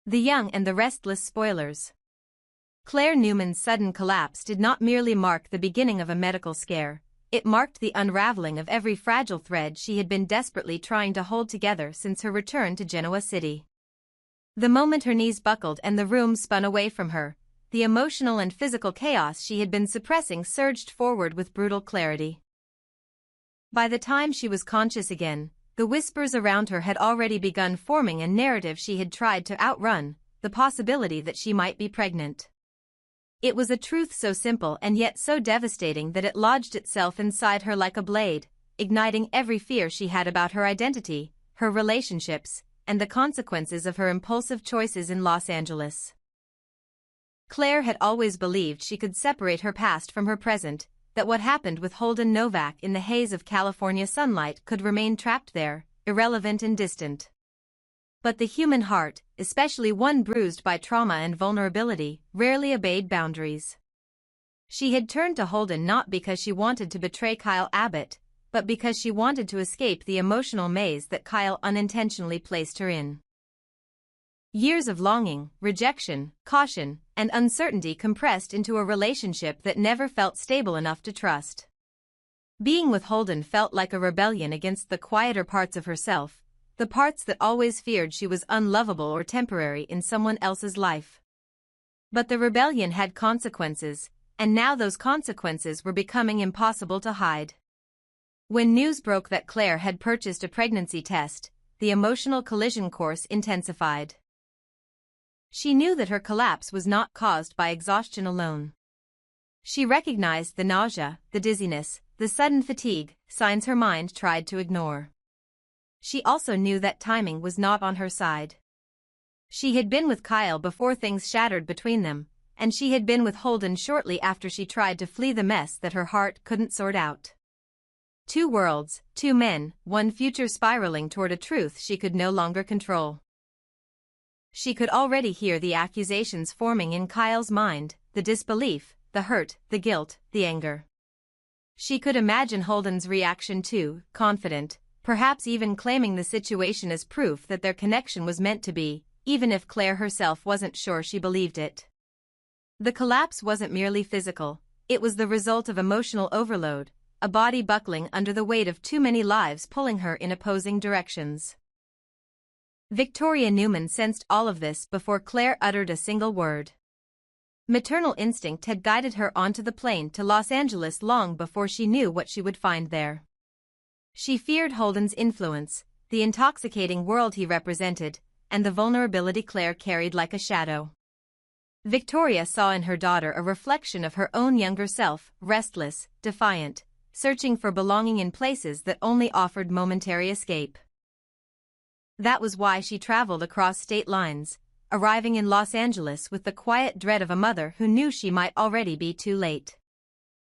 The Young and the Restless Spoilers. Claire Newman's sudden collapse did not merely mark the beginning of a medical scare, it marked the unraveling of every fragile thread she had been desperately trying to hold together since her return to Genoa City. The moment her knees buckled and the room spun away from her, the emotional and physical chaos she had been suppressing surged forward with brutal clarity. By the time she was conscious again, the whispers around her had already begun forming a narrative she had tried to outrun, the possibility that she might be pregnant. It was a truth so simple and yet so devastating that it lodged itself inside her like a blade, igniting every fear she had about her identity, her relationships, and the consequences of her impulsive choices in Los Angeles. Claire had always believed she could separate her past from her present, that what happened with Holden Novak in the haze of California sunlight could remain trapped there, irrelevant and distant. But the human heart, especially one bruised by trauma and vulnerability, rarely obeyed boundaries. She had turned to Holden not because she wanted to betray Kyle Abbott, but because she wanted to escape the emotional maze that Kyle unintentionally placed her in. Years of longing, rejection, caution, and uncertainty compressed into a relationship that never felt stable enough to trust. Being with Holden felt like a rebellion against the quieter parts of herself, the parts that always feared she was unlovable or temporary in someone else's life. But the rebellion had consequences, and now those consequences were becoming impossible to hide. When news broke that Claire had purchased a pregnancy test, the emotional collision course intensified. She knew that her collapse was not caused by exhaustion alone. She recognized the nausea, the dizziness, the sudden fatigue, signs her mind tried to ignore. She also knew that timing was not on her side. She had been with Kyle before things shattered between them, and she had been with Holden shortly after she tried to flee the mess that her heart couldn't sort out. Two worlds, two men, one future spiraling toward a truth she could no longer control. She could already hear the accusations forming in Kyle's mind, the disbelief, the hurt, the guilt, the anger. She could imagine Holden's reaction too, confident, perhaps even claiming the situation as proof that their connection was meant to be, even if Claire herself wasn't sure she believed it. The collapse wasn't merely physical, it was the result of emotional overload, a body buckling under the weight of too many lives pulling her in opposing directions. Victoria Newman sensed all of this before Claire uttered a single word. Maternal instinct had guided her onto the plane to Los Angeles long before she knew what she would find there. She feared Holden's influence, the intoxicating world he represented, and the vulnerability Claire carried like a shadow. Victoria saw in her daughter a reflection of her own younger self, restless, defiant, searching for belonging in places that only offered momentary escape. That was why she traveled across state lines, arriving in Los Angeles with the quiet dread of a mother who knew she might already be too late.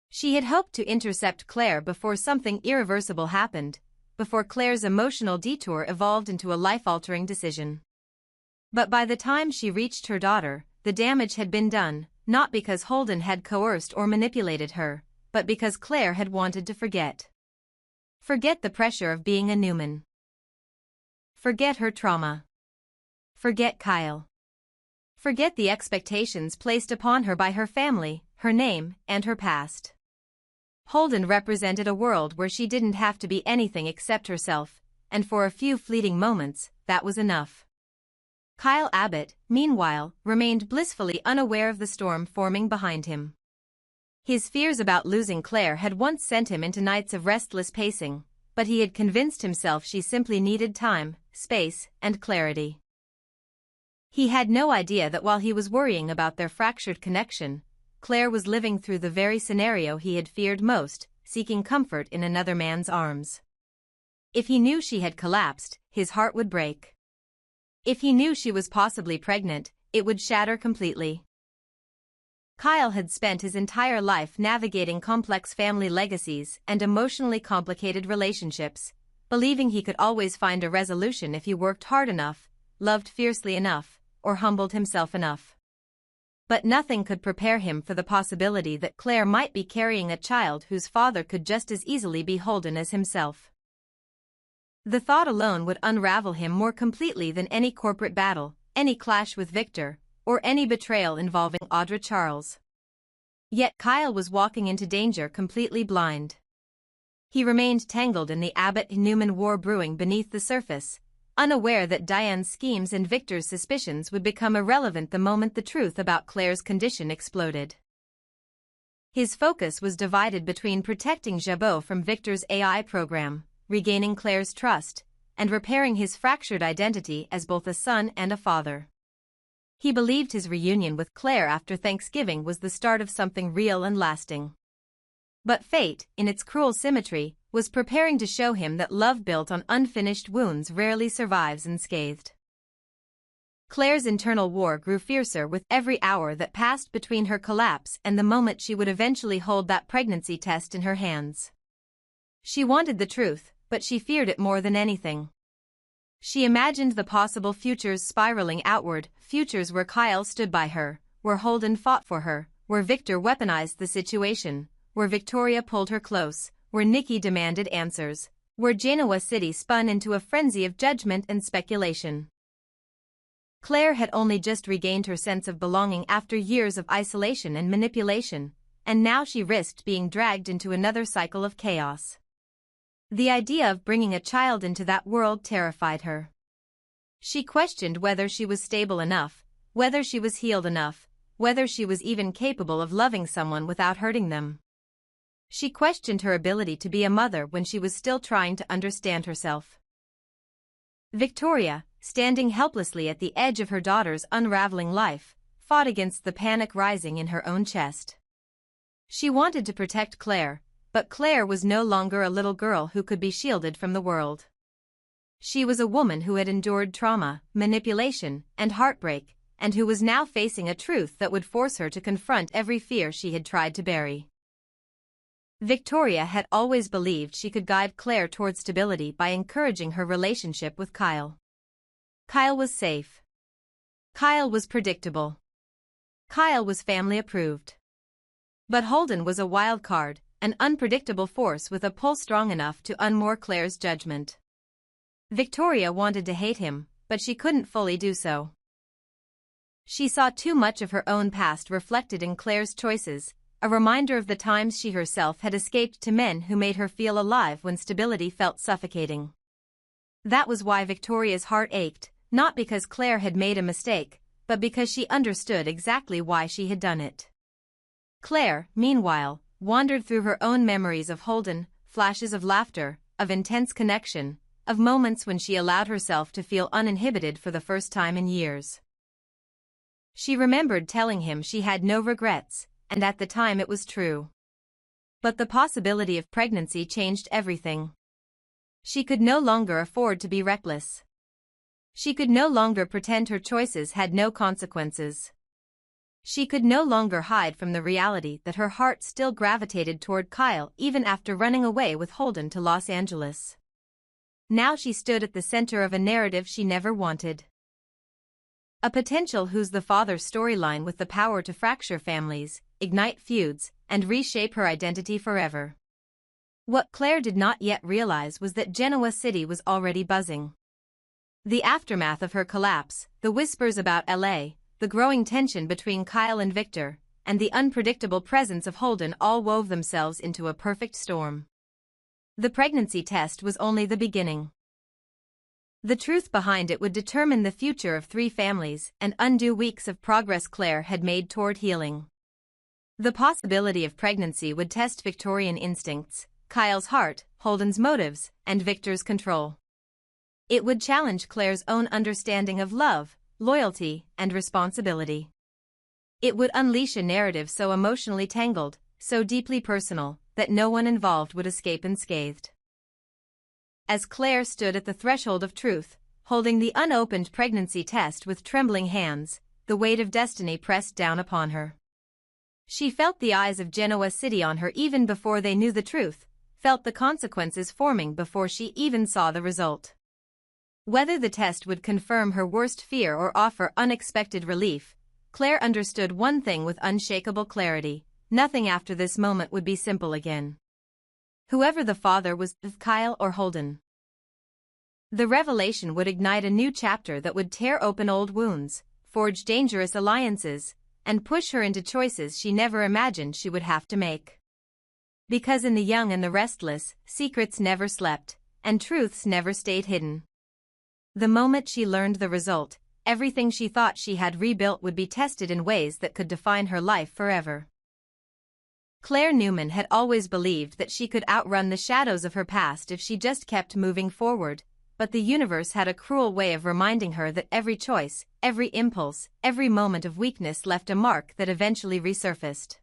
She had hoped to intercept Claire before something irreversible happened, before Claire's emotional detour evolved into a life-altering decision. But by the time she reached her daughter, the damage had been done, not because Holden had coerced or manipulated her, but because Claire had wanted to forget. Forget the pressure of being a Newman. Forget her trauma. Forget Kyle. Forget the expectations placed upon her by her family, her name, and her past. Holden represented a world where she didn't have to be anything except herself, and for a few fleeting moments, that was enough. Kyle Abbott, meanwhile, remained blissfully unaware of the storm forming behind him. His fears about losing Claire had once sent him into nights of restless pacing, but he had convinced himself she simply needed time, space, and clarity. He had no idea that while he was worrying about their fractured connection, Claire was living through the very scenario he had feared most, seeking comfort in another man's arms. If he knew she had collapsed, his heart would break. If he knew she was possibly pregnant, it would shatter completely. Kyle had spent his entire life navigating complex family legacies and emotionally complicated relationships, believing he could always find a resolution if he worked hard enough, loved fiercely enough, or humbled himself enough. But nothing could prepare him for the possibility that Claire might be carrying a child whose father could just as easily be Holden as himself. The thought alone would unravel him more completely than any corporate battle, any clash with Victor, or any betrayal involving Audra Charles. Yet Kyle was walking into danger completely blind. He remained tangled in the Abbott-Newman war brewing beneath the surface, unaware that Diane's schemes and Victor's suspicions would become irrelevant the moment the truth about Claire's condition exploded. His focus was divided between protecting Jabot from Victor's AI program, regaining Claire's trust, and repairing his fractured identity as both a son and a father. He believed his reunion with Claire after Thanksgiving was the start of something real and lasting. But fate, in its cruel symmetry, was preparing to show him that love built on unfinished wounds rarely survives unscathed. Claire's internal war grew fiercer with every hour that passed between her collapse and the moment she would eventually hold that pregnancy test in her hands. She wanted the truth, but she feared it more than anything. She imagined the possible futures spiraling outward, futures where Kyle stood by her, where Holden fought for her, where Victor weaponized the situation, where Victoria pulled her close, where Nikki demanded answers, where Genoa City spun into a frenzy of judgment and speculation. Claire had only just regained her sense of belonging after years of isolation and manipulation, and now she risked being dragged into another cycle of chaos. The idea of bringing a child into that world terrified her. She questioned whether she was stable enough, whether she was healed enough, whether she was even capable of loving someone without hurting them. She questioned her ability to be a mother when she was still trying to understand herself. Victoria, standing helplessly at the edge of her daughter's unraveling life, fought against the panic rising in her own chest. She wanted to protect Claire, but Claire was no longer a little girl who could be shielded from the world. She was a woman who had endured trauma, manipulation, and heartbreak, and who was now facing a truth that would force her to confront every fear she had tried to bury. Victoria had always believed she could guide Claire toward stability by encouraging her relationship with Kyle. Kyle was safe. Kyle was predictable. Kyle was family approved. But Holden was a wild card, an unpredictable force with a pull strong enough to unmoor Claire's judgment. Victoria wanted to hate him, but she couldn't fully do so. She saw too much of her own past reflected in Claire's choices, a reminder of the times she herself had escaped to men who made her feel alive when stability felt suffocating. That was why Victoria's heart ached, not because Claire had made a mistake, but because she understood exactly why she had done it. Claire, meanwhile, wandered through her own memories of Holden, flashes of laughter, of intense connection, of moments when she allowed herself to feel uninhibited for the first time in years. She remembered telling him she had no regrets, and at the time it was true. But the possibility of pregnancy changed everything. She could no longer afford to be reckless. She could no longer pretend her choices had no consequences. She could no longer hide from the reality that her heart still gravitated toward Kyle even after running away with Holden to Los Angeles. Now she stood at the center of a narrative she never wanted. A potential who's the father's storyline with the power to fracture families, ignite feuds, and reshape her identity forever. What Claire did not yet realize was that Genoa City was already buzzing. The aftermath of her collapse, the whispers about LA, the growing tension between Kyle and Victor, and the unpredictable presence of Holden all wove themselves into a perfect storm. The pregnancy test was only the beginning. The truth behind it would determine the future of 3 families and undo weeks of progress Claire had made toward healing. The possibility of pregnancy would test Victorian instincts, Kyle's heart, Holden's motives, and Victor's control. It would challenge Claire's own understanding of love, loyalty, and responsibility. It would unleash a narrative so emotionally tangled, so deeply personal, that no one involved would escape unscathed. As Claire stood at the threshold of truth, holding the unopened pregnancy test with trembling hands, the weight of destiny pressed down upon her. She felt the eyes of Genoa City on her even before they knew the truth, felt the consequences forming before she even saw the result. Whether the test would confirm her worst fear or offer unexpected relief, Claire understood one thing with unshakable clarity: nothing after this moment would be simple again. Whoever the father was, Kyle or Holden. The revelation would ignite a new chapter that would tear open old wounds, forge dangerous alliances, and push her into choices she never imagined she would have to make. Because in the young and the restless, secrets never slept, and truths never stayed hidden. The moment she learned the result, everything she thought she had rebuilt would be tested in ways that could define her life forever. Claire Newman had always believed that she could outrun the shadows of her past if she just kept moving forward, but the universe had a cruel way of reminding her that every choice, every impulse, every moment of weakness left a mark that eventually resurfaced.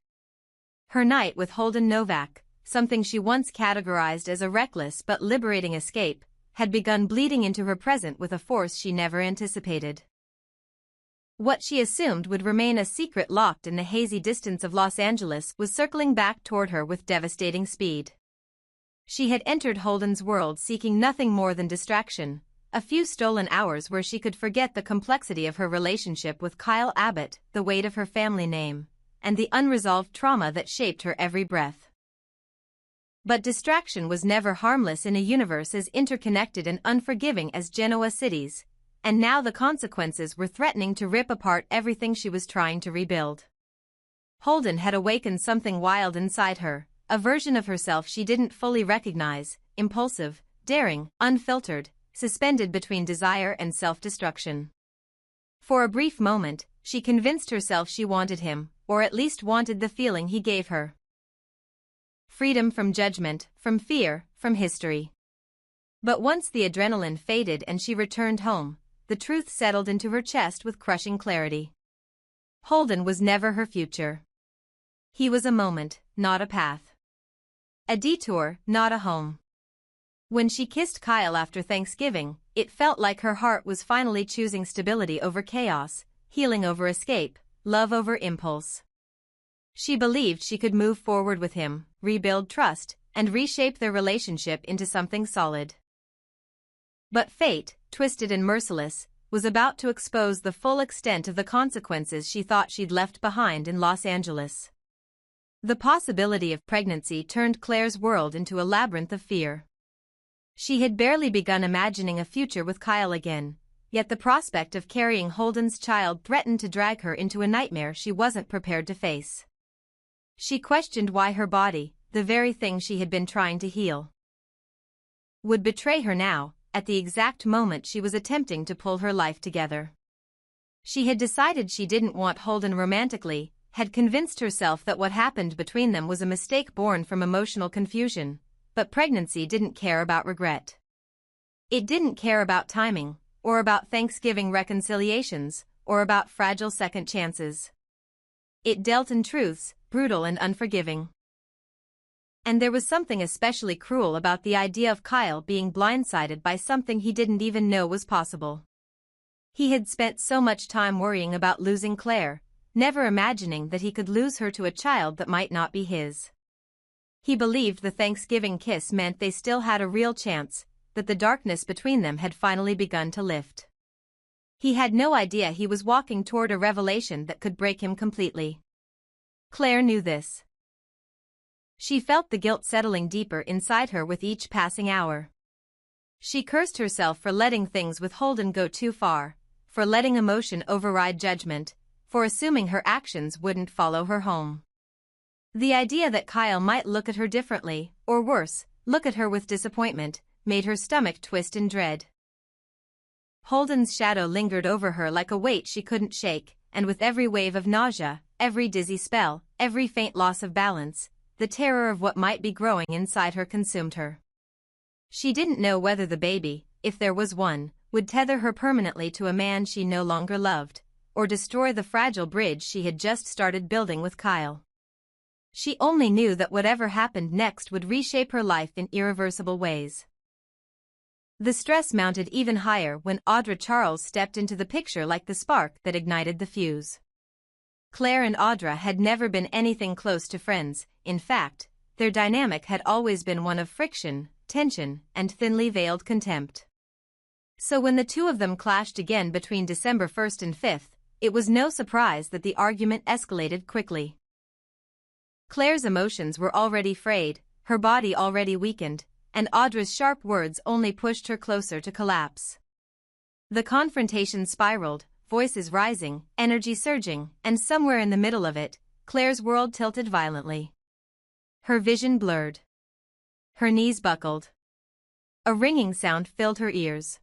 Her night with Holden Novak, something she once categorized as a reckless but liberating escape, had begun bleeding into her present with a force she never anticipated. What she assumed would remain a secret locked in the hazy distance of Los Angeles was circling back toward her with devastating speed. She had entered Holden's world seeking nothing more than distraction, a few stolen hours where she could forget the complexity of her relationship with Kyle Abbott, the weight of her family name, and the unresolved trauma that shaped her every breath. But distraction was never harmless in a universe as interconnected and unforgiving as Genoa City's, and now the consequences were threatening to rip apart everything she was trying to rebuild. Holden had awakened something wild inside her, a version of herself she didn't fully recognize, impulsive, daring, unfiltered, suspended between desire and self-destruction. For a brief moment, she convinced herself she wanted him, or at least wanted the feeling he gave her. Freedom from judgment, from fear, from history. But once the adrenaline faded and she returned home, the truth settled into her chest with crushing clarity. Holden was never her future. He was a moment, not a path. A detour, not a home. When she kissed Kyle after Thanksgiving, it felt like her heart was finally choosing stability over chaos, healing over escape, love over impulse. She believed she could move forward with him, rebuild trust, and reshape their relationship into something solid. But fate, twisted and merciless, was about to expose the full extent of the consequences she thought she'd left behind in Los Angeles. The possibility of pregnancy turned Claire's world into a labyrinth of fear. She had barely begun imagining a future with Kyle again, yet the prospect of carrying Holden's child threatened to drag her into a nightmare she wasn't prepared to face. She questioned why her body, the very thing she had been trying to heal, would betray her now, at the exact moment she was attempting to pull her life together. She had decided she didn't want Holden romantically, had convinced herself that what happened between them was a mistake born from emotional confusion, but pregnancy didn't care about regret. It didn't care about timing, or about Thanksgiving reconciliations, or about fragile second chances. It dealt in truths, brutal and unforgiving. And there was something especially cruel about the idea of Kyle being blindsided by something he didn't even know was possible. He had spent so much time worrying about losing Claire, never imagining that he could lose her to a child that might not be his. He believed the Thanksgiving kiss meant they still had a real chance, that the darkness between them had finally begun to lift. He had no idea he was walking toward a revelation that could break him completely. Claire knew this. She felt the guilt settling deeper inside her with each passing hour. She cursed herself for letting things with Holden go too far, for letting emotion override judgment, for assuming her actions wouldn't follow her home. The idea that Kyle might look at her differently, or worse, look at her with disappointment, made her stomach twist in dread. Holden's shadow lingered over her like a weight she couldn't shake, and with every wave of nausea, every dizzy spell, every faint loss of balance, the terror of what might be growing inside her consumed her. She didn't know whether the baby, if there was one, would tether her permanently to a man she no longer loved, or destroy the fragile bridge she had just started building with Kyle. She only knew that whatever happened next would reshape her life in irreversible ways. The stress mounted even higher when Audra Charles stepped into the picture like the spark that ignited the fuse. Claire and Audra had never been anything close to friends. In fact, their dynamic had always been one of friction, tension, and thinly veiled contempt. So when the two of them clashed again between December 1st and 5th, it was no surprise that the argument escalated quickly. Claire's emotions were already frayed, her body already weakened, and Audra's sharp words only pushed her closer to collapse. The confrontation spiraled, voices rising, energy surging, and somewhere in the middle of it, Claire's world tilted violently. Her vision blurred. Her knees buckled. A ringing sound filled her ears.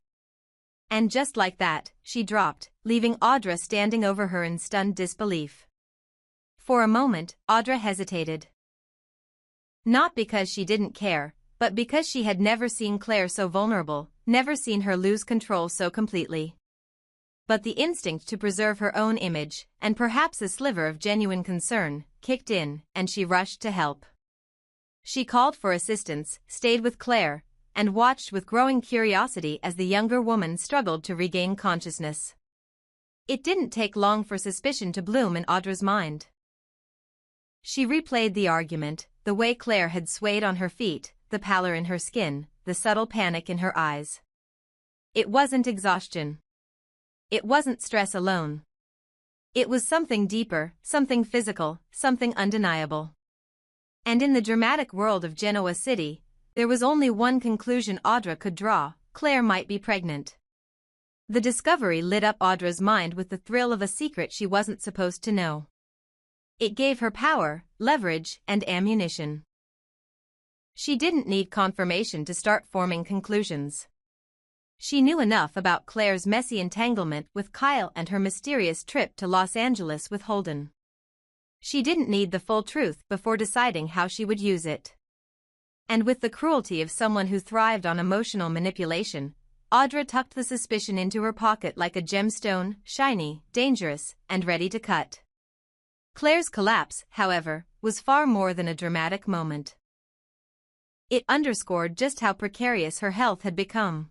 And just like that, she dropped, leaving Audra standing over her in stunned disbelief. For a moment, Audra hesitated. Not because she didn't care, but because she had never seen Claire so vulnerable, never seen her lose control so completely. But the instinct to preserve her own image, and perhaps a sliver of genuine concern, kicked in, and she rushed to help. She called for assistance, stayed with Claire, and watched with growing curiosity as the younger woman struggled to regain consciousness. It didn't take long for suspicion to bloom in Audra's mind. She replayed the argument, the way Claire had swayed on her feet, the pallor in her skin, the subtle panic in her eyes. It wasn't exhaustion. It wasn't stress alone. It was something deeper, something physical, something undeniable. And in the dramatic world of Genoa City, there was only one conclusion Audra could draw: Claire might be pregnant. The discovery lit up Audra's mind with the thrill of a secret she wasn't supposed to know. It gave her power, leverage, and ammunition. She didn't need confirmation to start forming conclusions. She knew enough about Claire's messy entanglement with Kyle and her mysterious trip to Los Angeles with Holden. She didn't need the full truth before deciding how she would use it. And with the cruelty of someone who thrived on emotional manipulation, Audra tucked the suspicion into her pocket like a gemstone, shiny, dangerous, and ready to cut. Claire's collapse, however, was far more than a dramatic moment. It underscored just how precarious her health had become.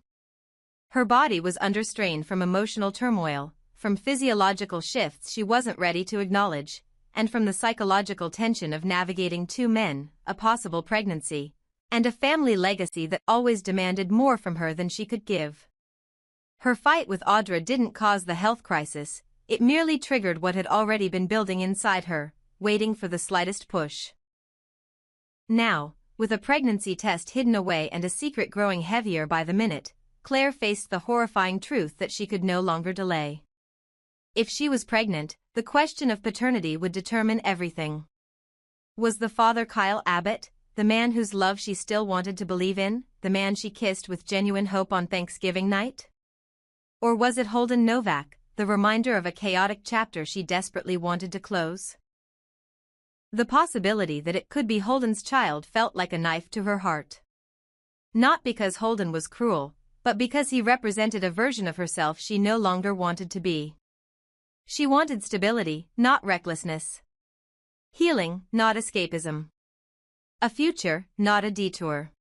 Her body was under strain from emotional turmoil, from physiological shifts she wasn't ready to acknowledge, and from the psychological tension of navigating two men, a possible pregnancy, and a family legacy that always demanded more from her than she could give. Her fight with Audra didn't cause the health crisis, it merely triggered what had already been building inside her, waiting for the slightest push. Now, with a pregnancy test hidden away and a secret growing heavier by the minute, Claire faced the horrifying truth that she could no longer delay. If she was pregnant, the question of paternity would determine everything. Was the father Kyle Abbott, the man whose love she still wanted to believe in, the man she kissed with genuine hope on Thanksgiving night? Or was it Holden Novak, the reminder of a chaotic chapter she desperately wanted to close? The possibility that it could be Holden's child felt like a knife to her heart. Not because Holden was cruel, but because he represented a version of herself she no longer wanted to be. She wanted stability, not recklessness. Healing, not escapism. A future, not a detour.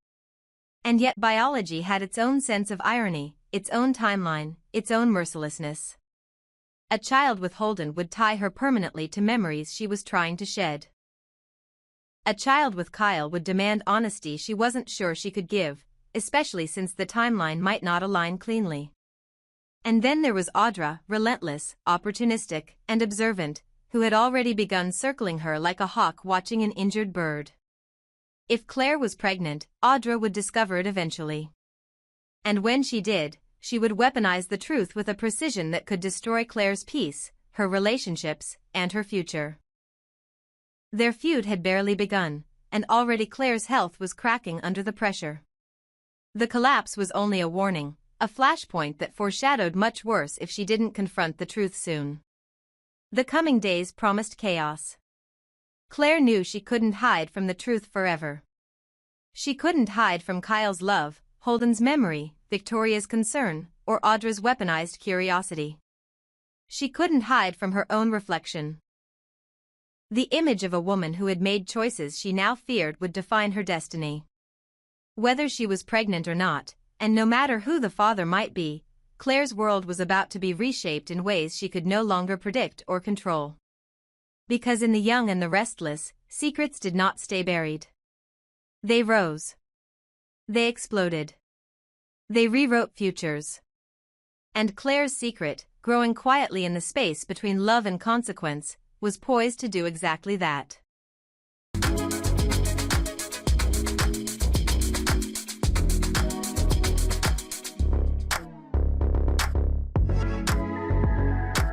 And yet biology had its own sense of irony, its own timeline, its own mercilessness. A child with Holden would tie her permanently to memories she was trying to shed. A child with Kyle would demand honesty she wasn't sure she could give, especially since the timeline might not align cleanly. And then there was Audra, relentless, opportunistic, and observant, who had already begun circling her like a hawk watching an injured bird. If Claire was pregnant, Audra would discover it eventually. And when she did, she would weaponize the truth with a precision that could destroy Claire's peace, her relationships, and her future. Their feud had barely begun, and already Claire's health was cracking under the pressure. The collapse was only a warning, a flashpoint that foreshadowed much worse if she didn't confront the truth soon. The coming days promised chaos. Claire knew she couldn't hide from the truth forever. She couldn't hide from Kyle's love, Holden's memory, Victoria's concern, or Audra's weaponized curiosity. She couldn't hide from her own reflection. The image of a woman who had made choices she now feared would define her destiny. Whether she was pregnant or not, and no matter who the father might be, Claire's world was about to be reshaped in ways she could no longer predict or control. Because in the young and the restless, secrets did not stay buried. They rose. They exploded. They rewrote futures. And Claire's secret, growing quietly in the space between love and consequence, was poised to do exactly that.